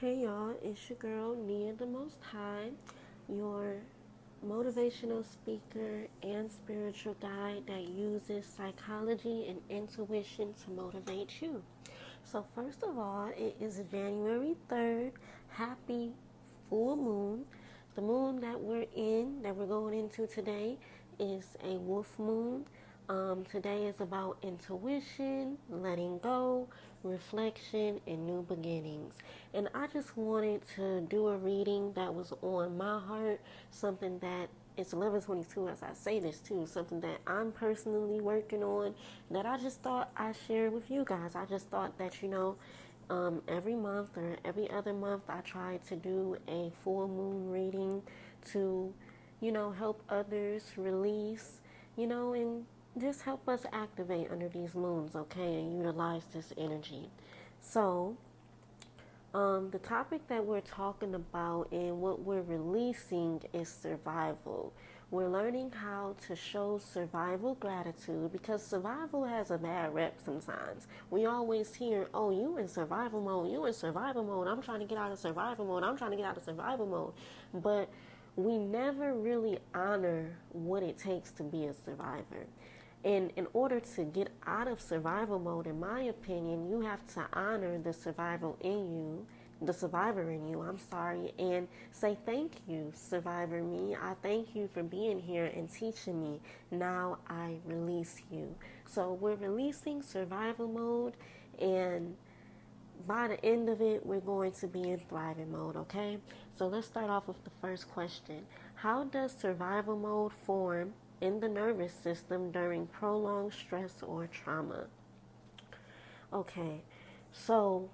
Hey y'all, it's your girl Nia the Most High, your motivational speaker and spiritual guide that uses psychology and intuition to motivate you. So, first of all, it is January 3rd. Happy full moon. The moon that we're going into today, is a wolf moon. Today is about intuition, letting go, reflection, and new beginnings. And I just wanted to do a reading that was on my heart, something that it's 11:22 as I say this too, something that I'm personally working on that I just thought I'd share with you guys. I just thought that, every month or every other month I try to do a full moon reading to, help others release, and just help us activate under these moons, okay, and utilize this energy. So, the topic that we're talking about and what we're releasing is survival. We're learning how to show survival gratitude because survival has a bad rep sometimes. We always hear, oh, you in survival mode, you in survival mode, I'm trying to get out of survival mode, I'm trying to get out of survival mode. But we never really honor what it takes to be a survivor. And in order to get out of survival mode, in my opinion, you have to honor the survival in you, the survivor in you, I'm sorry, and say thank you, survivor me. I thank you for being here and teaching me. Now I release you. So we're releasing survival mode, and by the end of it, we're going to be in thriving mode, okay? So let's start off with the first question. How does survival mode form in the nervous system during prolonged stress or trauma? Okay, so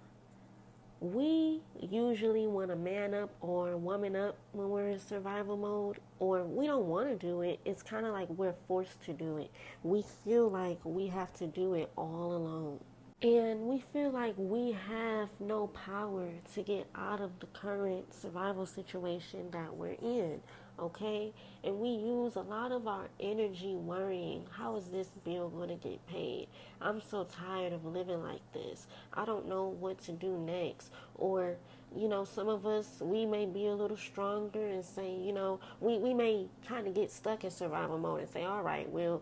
we usually want to man up or woman up when we're in survival mode, or we don't want to do it. It's kind of like we're forced to do it. We feel like we have to do it all alone. And we feel like we have no power to get out of the current survival situation that we're in, okay? And we use a lot of our energy worrying, how is this bill going to get paid? I'm so tired of living like this. I don't know what to do next. Or, some of us, we may be a little stronger and say, we may kind of get stuck in survival mode and say, all right, well,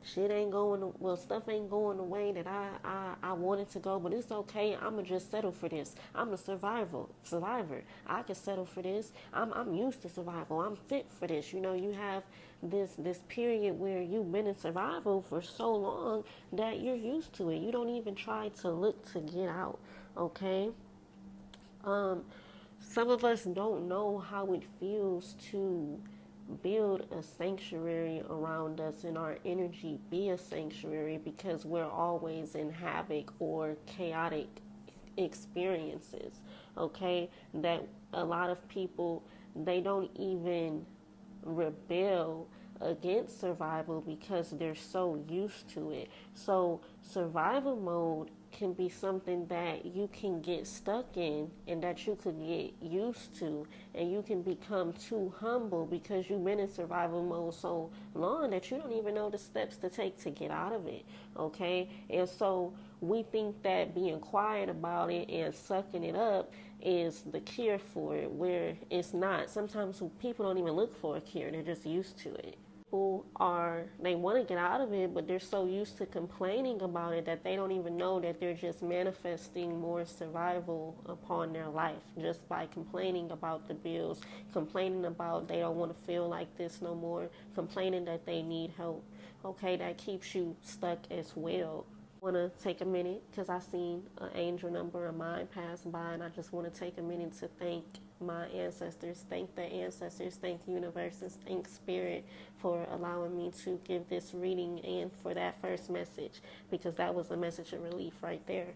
shit ain't going, well, stuff ain't going the way that I wanted to go, but it's okay. I'm going to just settle for this. I'm a survivor. I can settle for this. I'm used to survival. I'm fit for this. You have this period where you've been in survival for so long that you're used to it. You don't even try to look to get out, okay? Some of us don't know how it feels to build a sanctuary around us and our energy be a sanctuary because we're always in havoc or chaotic experiences, okay? That a lot of people, they don't even rebel against survival because they're so used to it. So survival mode can be something that you can get stuck in and that you could get used to, and you can become too humble because you've been in survival mode so long that you don't even know the steps to take to get out of it, okay? And so we think that being quiet about it and sucking it up is the cure for it, where it's not. Sometimes people don't even look for a cure, they're just used to it. They want to get out of it, but they're so used to complaining about it that they don't even know that they're just manifesting more survival upon their life just by complaining about the bills, complaining about they don't want to feel like this no more, complaining that they need help. Okay, that keeps you stuck as well. I want to take a minute because I seen an angel number of mine pass by, and I just want to take a minute to thank my ancestors, thank the ancestors, thank universes, thank spirit for allowing me to give this reading and for that first message, because that was a message of relief right there.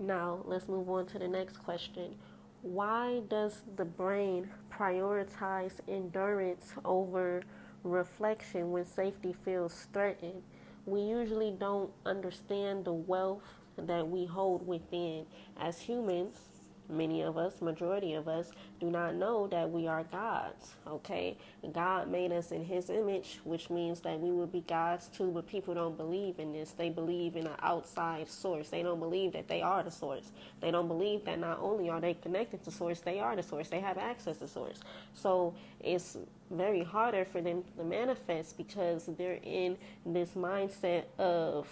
Now let's move on to the next question. Why does the brain prioritize endurance over reflection when safety feels threatened? We usually don't understand the wealth that we hold within. As humans, Many of us, majority of us, do not know that we are gods, okay? God made us in his image, which means that we will be gods too, but people don't believe in this. They believe in an outside source. They don't believe that they are the source. They don't believe that not only are they connected to source, they are the source. They have access to source. So it's very harder for them to manifest because they're in this mindset of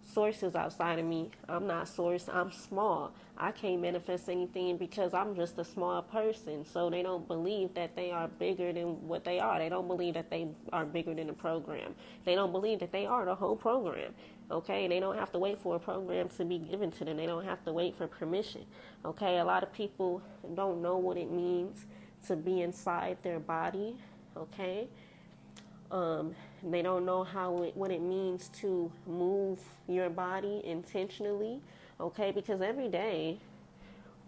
source is outside of me. I'm not source. I'm small. I can't manifest anything because I'm just a small person. So they don't believe that they are bigger than what they are. They don't believe that they are bigger than the program. They don't believe that they are the whole program. Okay, they don't have to wait for a program to be given to them. They don't have to wait for permission. Okay, a lot of people don't know what it means to be inside their body. Okay, they don't know what it means to move your body intentionally, okay? Because every day,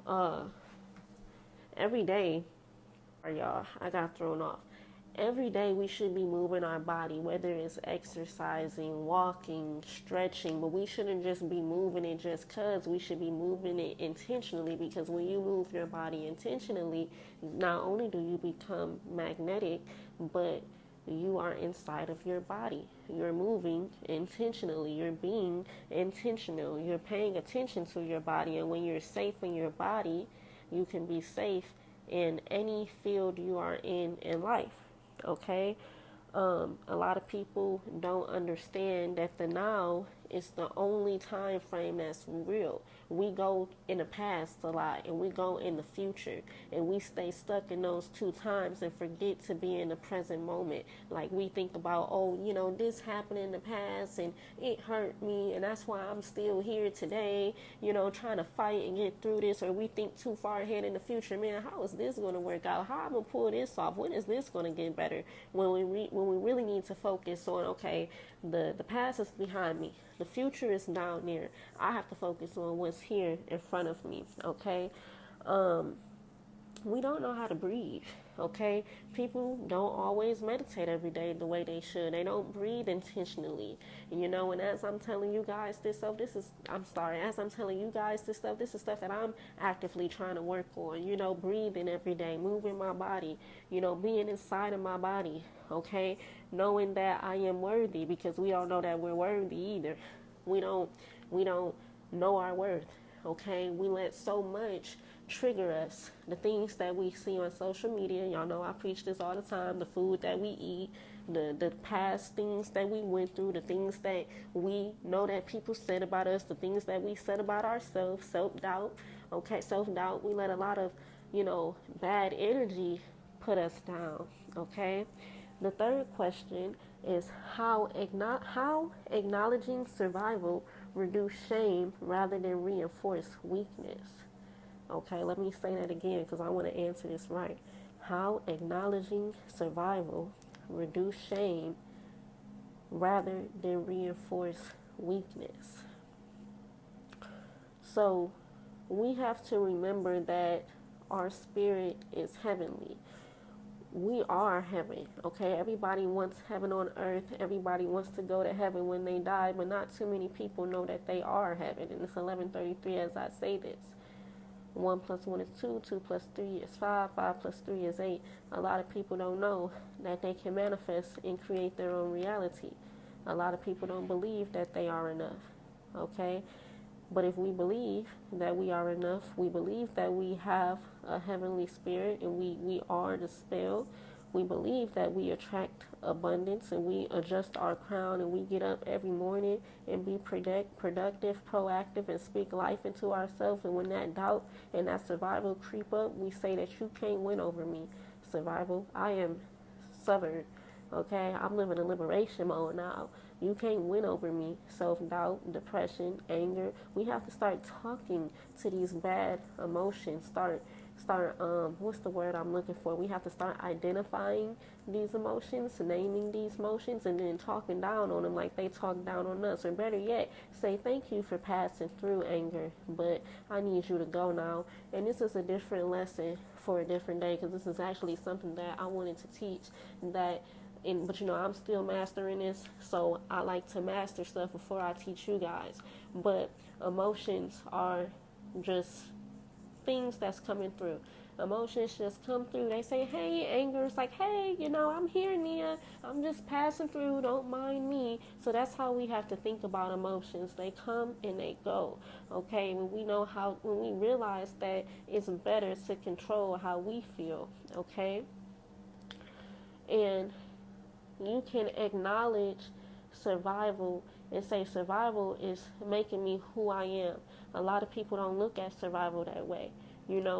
y'all, I got thrown off. Every day we should be moving our body, whether it's exercising, walking, stretching, but we shouldn't just be moving it just because. We should be moving it intentionally, because when you move your body intentionally, not only do you become magnetic, but you are inside of your body. You're moving intentionally. You're being intentional. You're paying attention to your body. And when you're safe in your body, you can be safe in any field you are in life. Okay? A lot of people don't understand that the now is the only time frame that's real. We go in the past a lot and we go in the future, and we stay stuck in those two times and forget to be in the present moment. Like we think about, oh, this happened in the past and it hurt me, and that's why I'm still here today, trying to fight and get through this. Or we think too far ahead in the future, man, how is this going to work out? How am I going to pull this off? When is this going to get better? When we really need to focus on, okay, the past is behind me. The future is down there. I have to focus on what's here in front of me, okay? We don't know how to breathe, okay? People don't always meditate every day the way they should. They don't breathe intentionally, and as I'm telling you guys this stuff, this is stuff that I'm actively trying to work on, breathing every day, moving my body, being inside of my body, okay? Knowing that I am worthy, because we don't know that we're worthy either. We don't know our worth, okay? We let so much trigger us. The things that we see on social media, y'all know I preach this all the time, the food that we eat, the past things that we went through, the things that we know that people said about us, the things that we said about ourselves, self-doubt, okay? Self-doubt, we let a lot of, bad energy put us down, okay? The third question is how acknowledging survival reduce shame rather than reinforce weakness. Okay, let me say that again because I want to answer this right. How acknowledging survival reduce shame rather than reinforce weakness. So we have to remember that our spirit is heavenly. We are heaven, okay? Everybody wants heaven on earth. Everybody wants to go to heaven when they die, but not too many people know that they are heaven. And it's 11:33 as I say this. 1 + 1 is 2, 2 + 3 is 5, 5 + 3 is 8. A lot of people don't know that they can manifest and create their own reality. A lot of people don't believe that they are enough, okay? But if we believe that we are enough, we believe that we have a heavenly spirit and we are the spell, we believe that we attract abundance and we adjust our crown and we get up every morning and be productive, proactive, and speak life into ourselves. And when that doubt and that survival creep up, we say that you can't win over me. Survival, I am stubborn, okay? I'm living in liberation mode now. You can't win over me. Self-doubt, depression, anger. We have to start talking to these bad emotions. Start what's the word I'm looking for? We have to start identifying these emotions, naming these emotions, and then talking down on them like they talk down on us. Or better yet, say thank you for passing through anger, but I need you to go now. And this is a different lesson for a different day, because this is actually something that I wanted to teach but I'm still mastering this, so I like to master stuff before I teach you guys. But emotions are just things that's coming through. Emotions just come through. They say, hey, anger is like, hey, I'm here, Nia. I'm just passing through. Don't mind me. So that's how we have to think about emotions. They come and they go. Okay, when we realize that it's better to control how we feel. Okay, and you can acknowledge survival and say survival is making me who I am. A lot of people don't look at survival that way.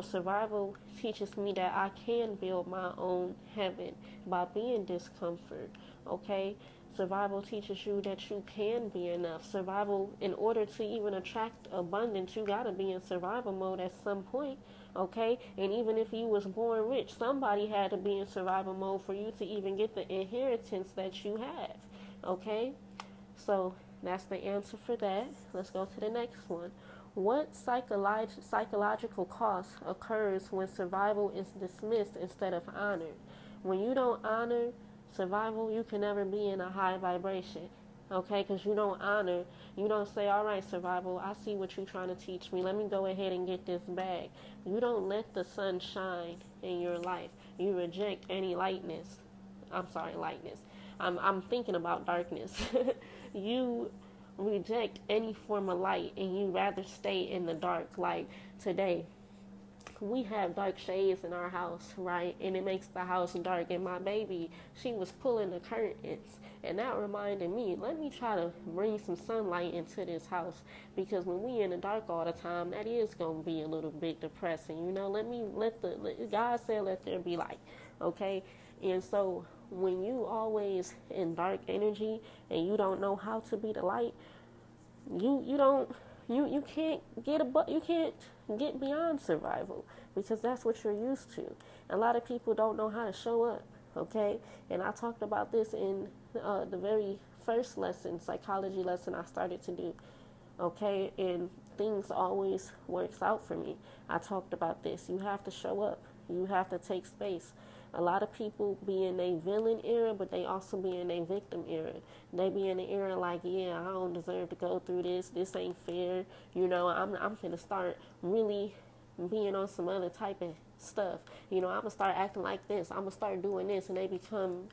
Survival teaches me that I can build my own heaven by being discomfort. Okay? Survival teaches you that you can be enough. Survival, in order to even attract abundance, you gotta be in survival mode at some point. Okay? And even if you was born rich, somebody had to be in survival mode for you to even get the inheritance that you have. Okay? So that's the answer for that. Let's go to the next one. What psychological cost occurs when survival is dismissed instead of honored? When you don't honor survival, you can never be in a high vibration. Okay, because you don't say, all right, survival, I see what you're trying to teach me. Let me go ahead and get this bag. You don't let the sun shine in your life. You reject any lightness. Lightness. I'm thinking about darkness. You reject any form of light and you rather stay in the dark. Like today, we have dark shades in our house, right? And it makes the house dark. And my baby, she was pulling the curtains. And that reminded me, let me try to bring some sunlight into this house. Because when we in the dark all the time, that is going to be a little bit depressing. God said, let there be light. Okay? And so when you always in dark energy and you don't know how to be the light, you can't get beyond survival because that's what you're used to. A lot of people don't know how to show up. Okay, and I talked about this in the very first lesson, psychology lesson I started to do. Okay, and things always works out for me. I talked about this. You have to show up. You have to take space. A lot of people be in a villain era, but they also be in a victim era. They be in the era like, yeah, I don't deserve to go through this. This ain't fair. I'm finna start really being on some other type of stuff. I'm gonna start acting like this. I'm gonna start doing this, and they become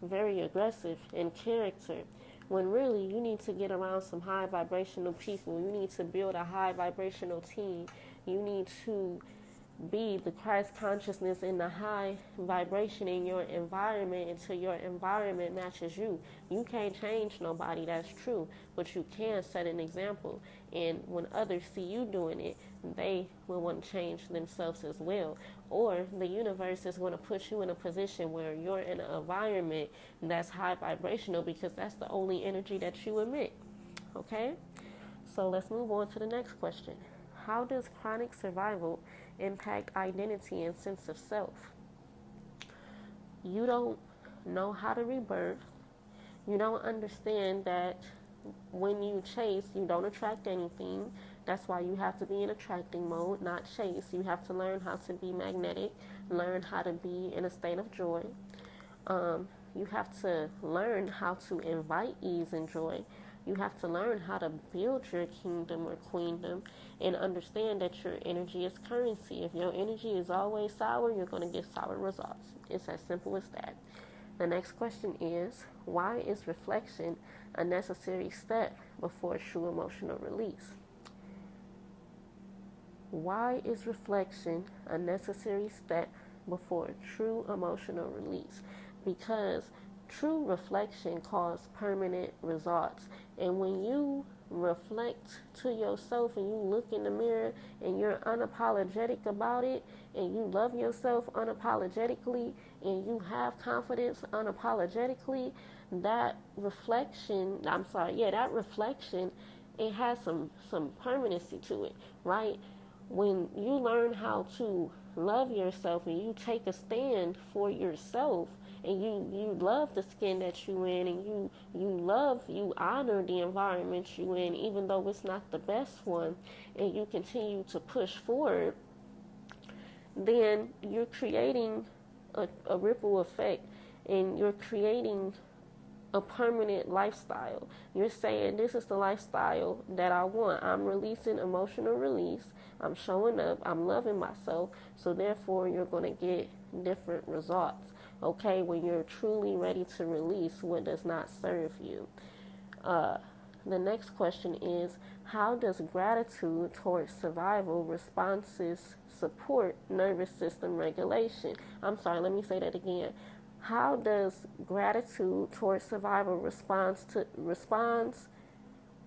very aggressive in character. When really you need to get around some high vibrational people. You need to build a high vibrational team. You need to be the Christ consciousness in the high vibration in your environment until your environment matches you. You can't change nobody, that's true, but you can set an example. And when others see you doing it, they will want to change themselves as well. Or the universe is going to put you in a position where you're in an environment that's high vibrational because that's the only energy that you emit. Okay? So let's move on to the next question. How does chronic survival impact identity and sense of self? You don't know how to rebirth. You don't understand that when you chase, you don't attract anything. That's why you have to be in attracting mode, not chase. You have to learn how to be magnetic, learn how to be in a state of joy. You have to learn how to invite ease and joy. You have to learn how to build your kingdom or queendom and understand that your energy is currency. If your energy is always sour, you're going to get sour results. It's as simple as that. The next question is, why is reflection a necessary step before true emotional release? Why is reflection a necessary step before true emotional release? Because true reflection causes permanent results. And when you reflect to yourself and you look in the mirror and you're unapologetic about it and you love yourself unapologetically and you have confidence unapologetically, that reflection, it has some permanency to it, right? When you learn how to love yourself and you take a stand for yourself and you love the skin that you in and you honor the environment you in even though it's not the best one and you continue to push forward, then you're creating a ripple effect and you're creating a permanent lifestyle. You're saying this is the lifestyle that I want. I'm releasing emotional release. I'm showing up. I'm loving myself. So therefore, you're going to get different results. Okay, when you're truly ready to release what does not serve you. The next question is, how does gratitude towards survival responses support nervous system regulation? I'm sorry, let me say that again. How does gratitude towards survival response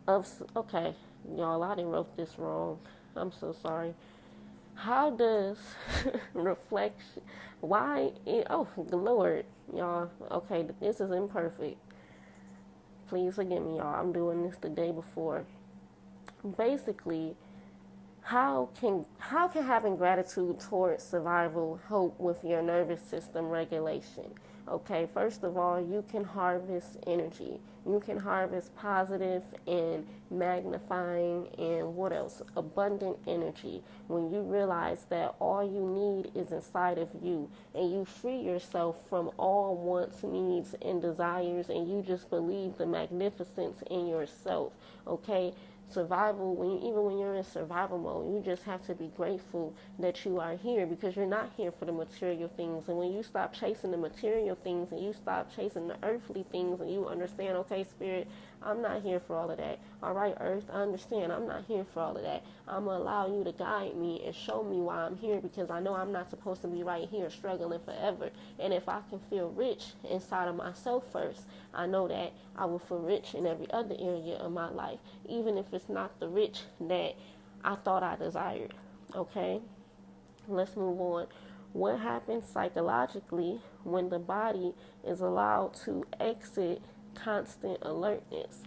of okay, y'all, I didn't wrote this wrong. I'm so sorry. How does reflection oh the Lord, y'all, okay, this is imperfect. Please forgive me, y'all. I'm doing this the day before. Basically, how can having gratitude towards survival help with your nervous system regulation? Okay, first of all, you can harvest energy. You can harvest positive and magnifying and what else? Abundant energy. When you realize that all you need is inside of you and you free yourself from all wants, needs, and desires, and you just believe the magnificence in yourself. Okay, survival, even when you're in survival mode, you just have to be grateful that you are here, because you're not here for the material things. And when you stop chasing the material things and you stop chasing the earthly things, and you understand, okay, spirit, I'm not here for all of that. All right, earth, I understand, I'm not here for all of that. I'm going to allow you to guide me and show me why I'm here, because I know I'm not supposed to be right here struggling forever. And if I can feel rich inside of myself first, I know that I will feel rich in every other area of my life, even if it's not the rich that I thought I desired. Okay, let's move on. What happens psychologically when the body is allowed to exit constant alertness?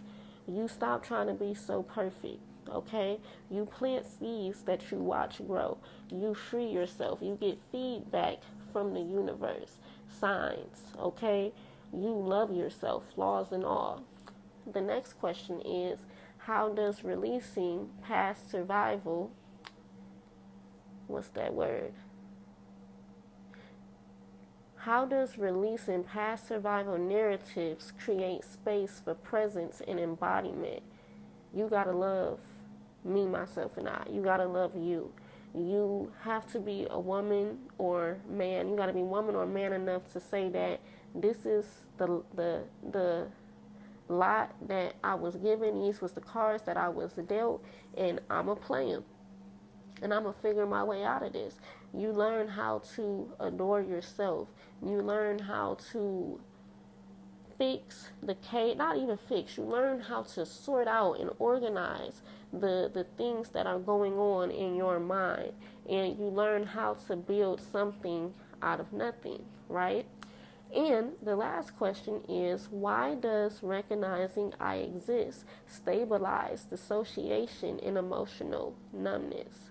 You stop trying to be so perfect. Okay, you plant seeds that you watch grow. You free yourself. You get feedback from the universe, signs. Okay, you love yourself, flaws and all. The next question is, how does releasing past survival, what's that word? How does releasing past survival narratives create space for presence and embodiment? You gotta love me, myself, and I. You gotta love you. You have to be a woman or man. You gotta be woman or man enough to say that this is the lot that I was given. These was the cards that I was dealt, and I'ma play them, and I'ma figure my way out of this. You learn how to adore yourself. You learn how to fix the chaos, not even fix. You learn how to sort out and organize the things that are going on in your mind, and you learn how to build something out of nothing, right? And the last question is, why does recognizing I exist stabilize dissociation and emotional numbness?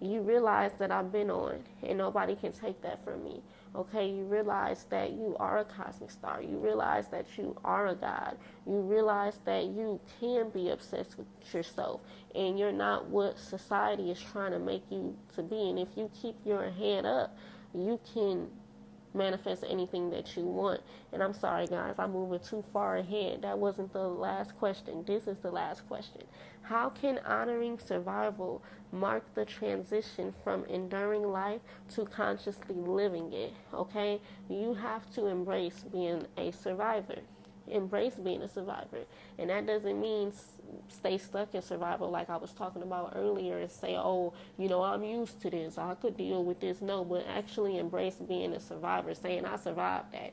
You realize that I've been on, and nobody can take that from me. Okay, you realize that you are a cosmic star. You realize that you are a god. You realize that you can be obsessed with yourself, and you're not what society is trying to make you to be. And if you keep your head up, you can manifest anything that you want. And I'm sorry, guys, I'm moving too far ahead. That wasn't the last question. This is the last question. How can honoring survival mark the transition from enduring life to consciously living it? Okay, you have to embrace being a survivor. Embrace being a survivor. And that doesn't mean stay stuck in survival like I was talking about earlier and say, oh, I'm used to this, I could deal with this. No, but actually embrace being a survivor, saying I survived that.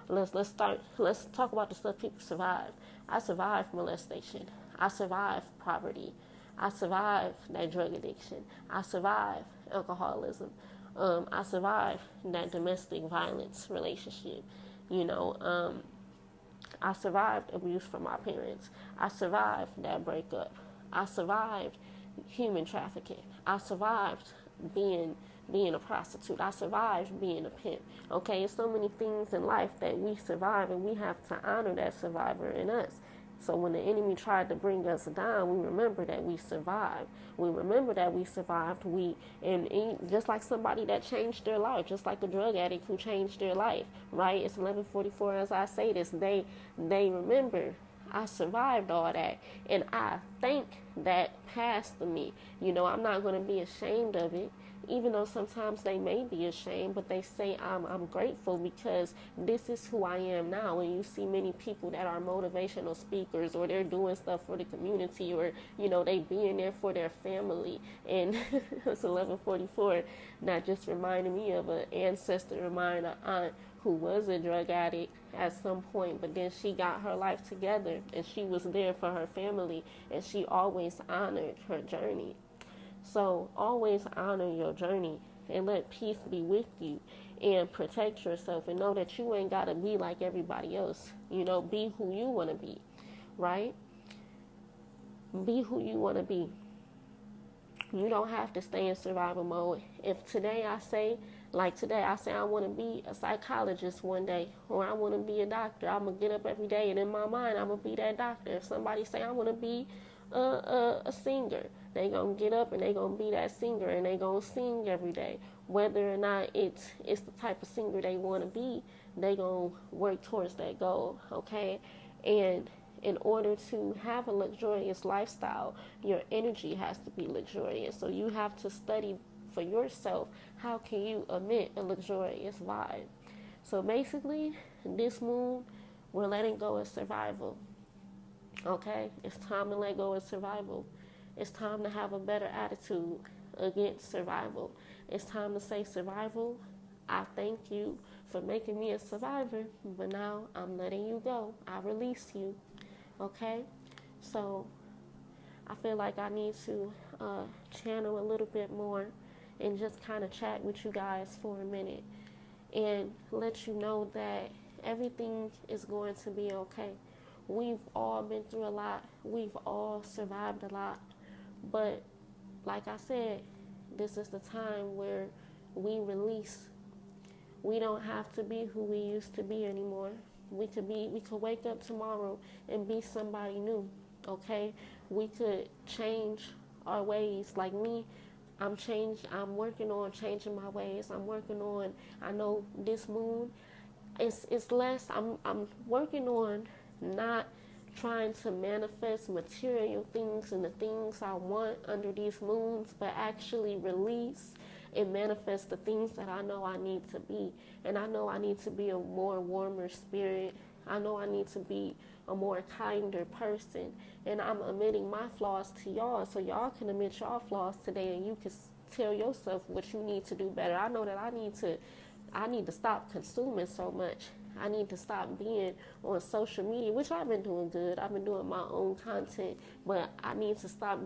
Let's talk about the stuff people survived. I survived molestation. I survived poverty. I survived that drug addiction. I survived alcoholism. I survived that domestic violence relationship. I survived abuse from my parents. I survived that breakup. I survived human trafficking. I survived being a prostitute. I survived being a pimp. Okay, there's so many things in life that we survive, and we have to honor that survivor in us. So when the enemy tried to bring us down, we remember that we survived. We remember that we survived. And just like somebody that changed their life, just like a drug addict who changed their life, right? It's 11:44 as I say this. They remember, I survived all that, and I thank that past to me. I'm not going to be ashamed of it, even though sometimes they may be ashamed, but they say I'm grateful because this is who I am now. When you see many people that are motivational speakers, or they're doing stuff for the community, or they being there for their family, and it's 11:44. That just reminded me of an ancestor of mine, an aunt who was a drug addict at some point, but then she got her life together and she was there for her family, and she always honored her journey. So always honor your journey and let peace be with you, and protect yourself, and know that you ain't got to be like everybody else. Be who you want to be, right? Be who you want to be. You don't have to stay in survival mode. If today I say I want to be a psychologist one day, or I want to be a doctor, I'm going to get up every day and in my mind I'm going to be that doctor. If somebody say I want to be a singer, they going to get up and they going to be that singer, and they going to sing every day. Whether or not it's the type of singer they want to be, they going to work towards that goal, okay? And in order to have a luxurious lifestyle, your energy has to be luxurious. So you have to study for yourself, how can you emit a luxurious vibe? So basically, this moon, we're letting go of survival. Okay? It's time to let go of survival. It's time to have a better attitude against survival. It's time to say, survival, I thank you for making me a survivor, but now I'm letting you go. I release you. Okay? So I feel like I need to channel a little bit more and just kind of chat with you guys for a minute and let you know that everything is going to be okay. We've all been through a lot. We've all survived a lot. But like I said, this is the time where we release. We don't have to be who we used to be anymore. We could wake up tomorrow and be somebody new, okay? We could change our ways. Like me, I'm working on changing my ways. I know this moon, it's less, I'm working on not trying to manifest material things and the things I want under these moons, but actually release and manifest the things that I know I need to be. And I know I need to be a more warmer spirit. I know I need to be a more kinder person. And I'm admitting my flaws to y'all, so y'all can admit y'all flaws today, and you can tell yourself what you need to do better. I know that I need to stop consuming so much. I need to stop being on social media, which I've been doing good. I've been doing my own content, but I need to stop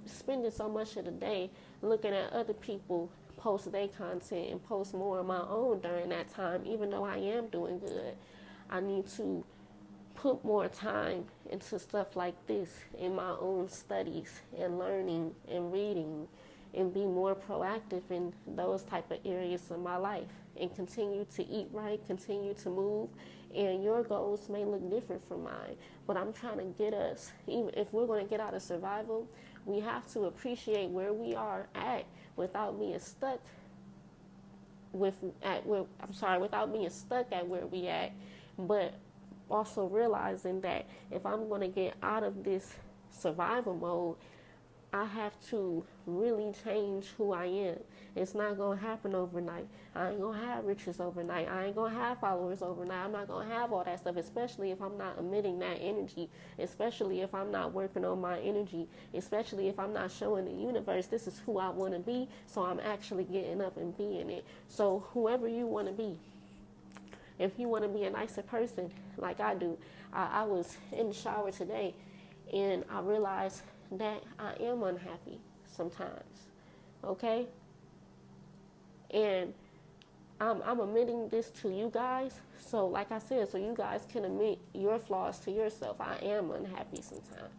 spending so much of the day looking at other people post their content and post more of my own during that time, even though I am doing good. I need to put more time into stuff like this in my own studies and learning and reading, and be more proactive in those type of areas of my life, and continue to eat right, continue to move. And your goals may look different from mine, but I'm trying to get us, even if we're going to get out of survival, we have to appreciate where we are at without being stuck without being stuck at where we at, but also realizing that if I'm going to get out of this survival mode, I have to really change who I am. It's not going to happen overnight. I ain't going to have riches overnight. I ain't going to have followers overnight. I'm not going to have all that stuff, especially if I'm not emitting that energy, especially if I'm not working on my energy, especially if I'm not showing the universe this is who I want to be, so I'm actually getting up and being it. So whoever you want to be, if you want to be a nicer person like I do, I was in the shower today and I realized that I am unhappy sometimes, okay? And I'm admitting this to you guys, so like I said, so you guys can admit your flaws to yourself. I am unhappy sometimes.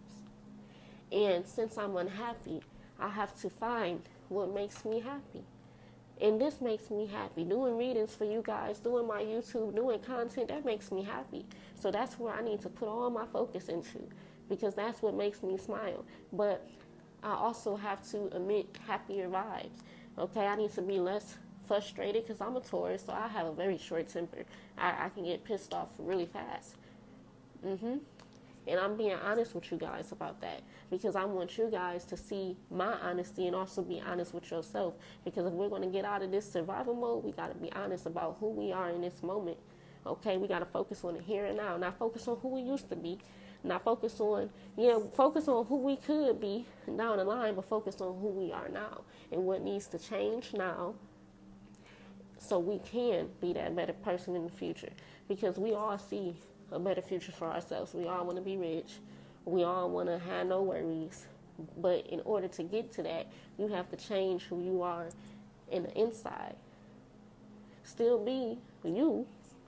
And since I'm unhappy, I have to find what makes me happy. And this makes me happy. Doing readings for you guys, doing my YouTube, doing content, that makes me happy. So that's where I need to put all my focus into, because that's what makes me smile. But I also have to emit happier vibes. Okay, I need to be less frustrated because I'm a Taurus, so I have a very short temper. I can get pissed off really fast. And I'm being honest with you guys about that, because I want you guys to see my honesty and also be honest with yourself. Because if we're going to get out of this survival mode, we got to be honest about who we are in this moment. Okay, we got to focus on the here and now, not focus on who we used to be, not focus on, focus on who we could be down the line, but focus on who we are now and what needs to change now so we can be that better person in the future. Because we all see a better future for ourselves. We all want to be rich. We all want to have no worries. But in order to get to that, you have to change who you are in the inside. Still be you.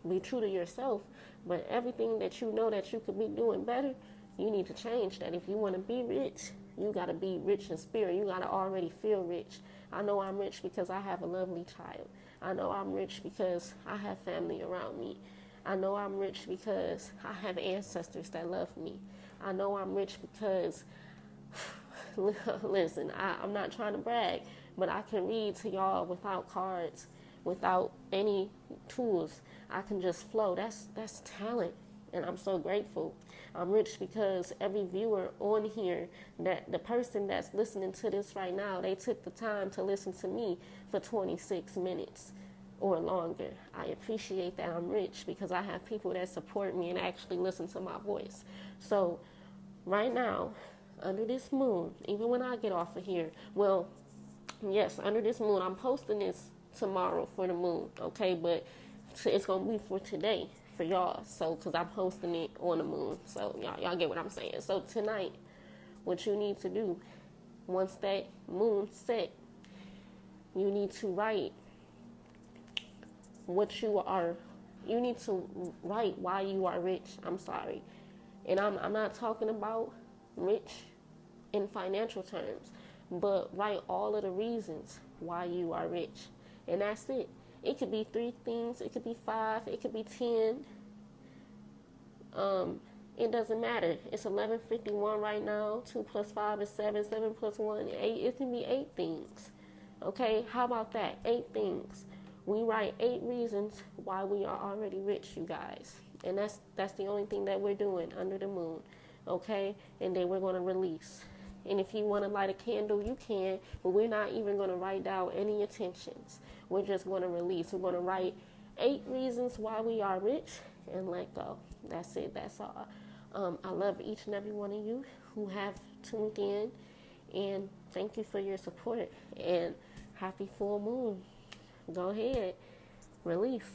Be true to yourself. But everything that you know that you could be doing better, you need to change that. If you want to be rich, you got to be rich in spirit. You got to already feel rich. I know I'm rich because I have a lovely child. I know I'm rich because I have family around me. I know I'm rich because I have ancestors that love me. I know I'm rich because, listen, I'm not trying to brag, but I can read to y'all without cards, without any tools. I can just flow. That's talent, and I'm so grateful. I'm rich because every viewer on here, that the person that's listening to this right now, they took the time to listen to me for 26 minutes or longer. I appreciate that. I'm rich because I have people that support me and actually listen to my voice. So right now, under this moon, even when I get off of here, well, yes, under this moon, I'm posting this tomorrow for the moon, okay, but it's going to be for today for y'all, so, because I'm posting it on the moon, so y'all get what I'm saying. So tonight, what you need to do, once that moon set, you need to write you need to write why you are rich. I'm sorry. And I'm not talking about rich in financial terms, but write all of the reasons why you are rich. And that's it. It could be 3 things, it could be 5, it could be 10. It doesn't matter. It's 11:51 right now. 2 plus 5 is 7. 7 plus 1 is 8. It can be 8 things. Okay, how about that? 8 things. We write 8 reasons why we are already rich, you guys. And that's the only thing that we're doing under the moon. Okay? And then we're going to release. And if you want to light a candle, you can. But we're not even going to write down any intentions. We're just going to release. We're going to write 8 reasons why we are rich and let go. That's it. That's all. I love each and every one of you who have tuned in. And thank you for your support. And happy full moon. Go ahead. Release.